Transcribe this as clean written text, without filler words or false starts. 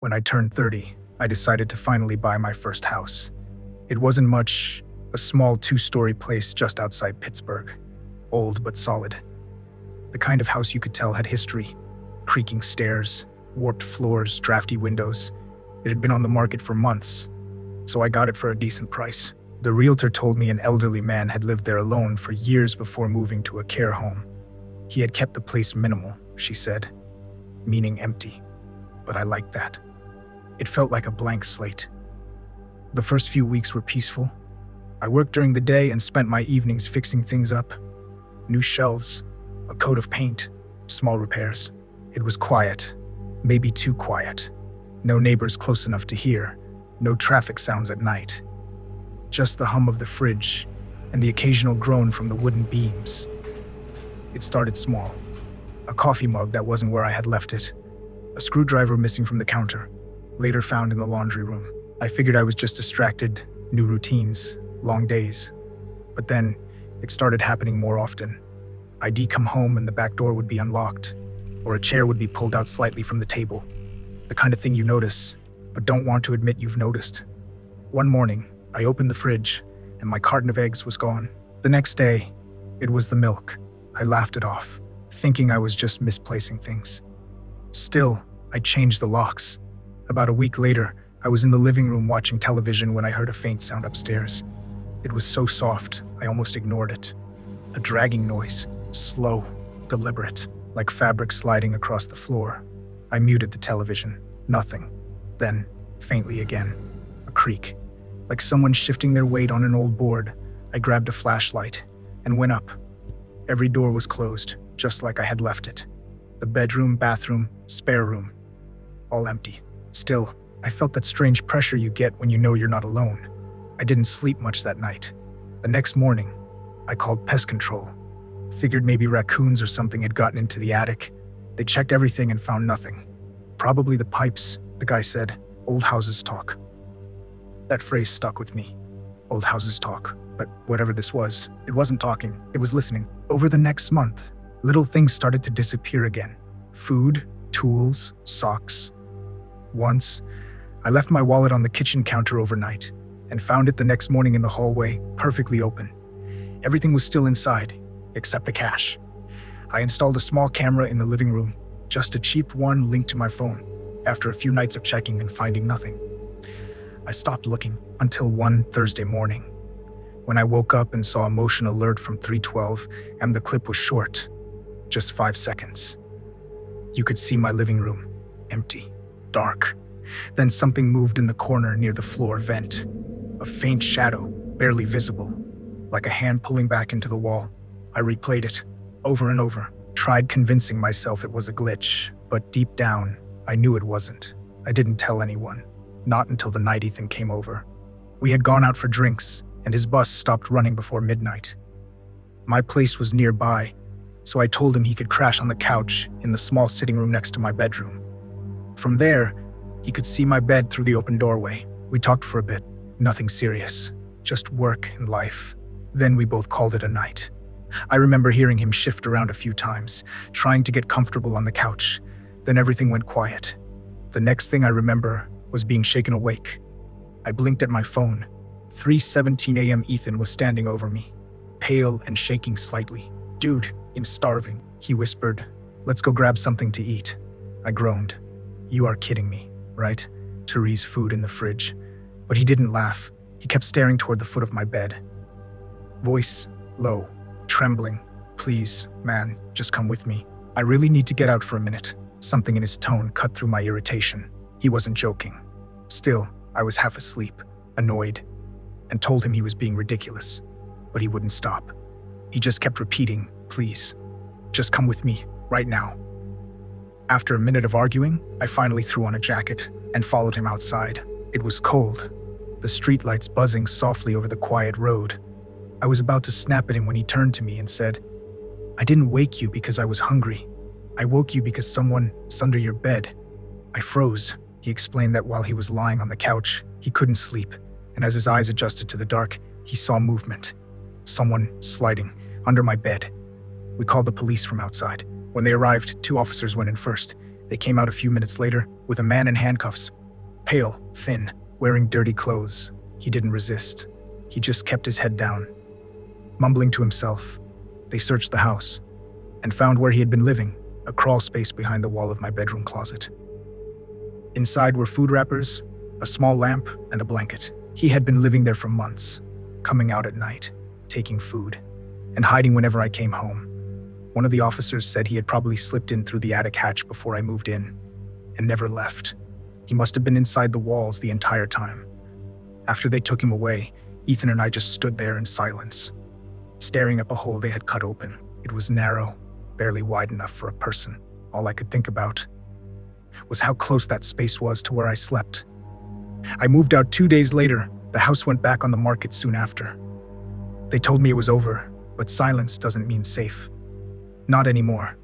When I turned 30, I decided to finally buy my first house. It wasn't much, a small two-story place just outside Pittsburgh. Old but solid. The kind of house you could tell had history. Creaking stairs, warped floors, drafty windows. It had been on the market for months, so I got it for a decent price. The realtor told me an elderly man had lived there alone for years before moving to a care home. He had kept the place minimal, she said, meaning empty. But I liked that. It felt like a blank slate. The first few weeks were peaceful. I worked during the day and spent my evenings fixing things up. New shelves, a coat of paint, small repairs. It was quiet, maybe too quiet. No neighbors close enough to hear, no traffic sounds at night. Just the hum of the fridge and the occasional groan from the wooden beams. It started small. A coffee mug that wasn't where I had left it. A screwdriver missing from the counter, later found in the laundry room. I figured I was just distracted, new routines, long days. But then, it started happening more often. I'd come home and the back door would be unlocked, or a chair would be pulled out slightly from the table. The kind of thing you notice, but don't want to admit you've noticed. One morning, I opened the fridge, and my carton of eggs was gone. The next day, it was the milk. I laughed it off, thinking I was just misplacing things. Still, I changed the locks. About a week later, I was in the living room watching television when I heard a faint sound upstairs. It was so soft, I almost ignored it. A dragging noise, slow, deliberate, like fabric sliding across the floor. I muted the television. Nothing. Then, faintly again, a creak. Like someone shifting their weight on an old board. I grabbed a flashlight and went up. Every door was closed, just like I had left it. The bedroom, bathroom, spare room, all empty. Still, I felt that strange pressure you get when you know you're not alone. I didn't sleep much that night. The next morning, I called pest control. Figured maybe raccoons or something had gotten into the attic. They checked everything and found nothing. Probably the pipes, the guy said. Old houses talk. That phrase stuck with me. Old houses talk. But whatever this was, it wasn't talking, it was listening. Over the next month, little things started to disappear again. Food, tools, socks. Once, I left my wallet on the kitchen counter overnight and found it the next morning in the hallway, perfectly open. Everything was still inside, except the cash. I installed a small camera in the living room, just a cheap one linked to my phone, after a few nights of checking and finding nothing. I stopped looking until one Thursday morning, when I woke up and saw a motion alert from 312, and the clip was short, just 5 seconds. You could see my living room, empty, dark. Then something moved in the corner near the floor vent. A faint shadow, barely visible, like a hand pulling back into the wall. I replayed it, over and over, tried convincing myself it was a glitch, but deep down, I knew it wasn't. I didn't tell anyone, not until the night Ethan came over. We had gone out for drinks, and his bus stopped running before midnight. My place was nearby, so I told him he could crash on the couch in the small sitting room next to my bedroom. From there, he could see my bed through the open doorway. We talked for a bit, nothing serious, just work and life. Then we both called it a night. I remember hearing him shift around a few times, trying to get comfortable on the couch. Then everything went quiet. The next thing I remember was being shaken awake. I blinked at my phone. 3:17 a.m. Ethan was standing over me, pale and shaking slightly. "Dude, I'm starving," he whispered. "Let's go grab something to eat." I groaned. "You are kidding me, right?" Therese food in the fridge. But he didn't laugh. He kept staring toward the foot of my bed. Voice low, trembling. "Please, man, just come with me. I really need to get out for a minute." Something in his tone cut through my irritation. He wasn't joking. Still, I was half asleep, annoyed, and told him he was being ridiculous. But he wouldn't stop. He just kept repeating, "Please, just come with me, right now." After a minute of arguing, I finally threw on a jacket and followed him outside. It was cold, the streetlights buzzing softly over the quiet road. I was about to snap at him when he turned to me and said, "I didn't wake you because I was hungry. I woke you because someone's under your bed." I froze. He explained that while he was lying on the couch, he couldn't sleep, and as his eyes adjusted to the dark, he saw movement. Someone sliding under my bed. We called the police from outside. When they arrived, 2 officers went in first. They came out a few minutes later, with a man in handcuffs, pale, thin, wearing dirty clothes. He didn't resist. He just kept his head down. Mumbling to himself, they searched the house and found where he had been living, a crawl space behind the wall of my bedroom closet. Inside were food wrappers, a small lamp, and a blanket. He had been living there for months, coming out at night, taking food, and hiding whenever I came home. One of the officers said he had probably slipped in through the attic hatch before I moved in, and never left. He must have been inside the walls the entire time. After they took him away, Ethan and I just stood there in silence, staring at the hole they had cut open. It was narrow, barely wide enough for a person. All I could think about was how close that space was to where I slept. I moved out 2 days later. The house went back on the market soon after. They told me it was over, but silence doesn't mean safe. Not anymore.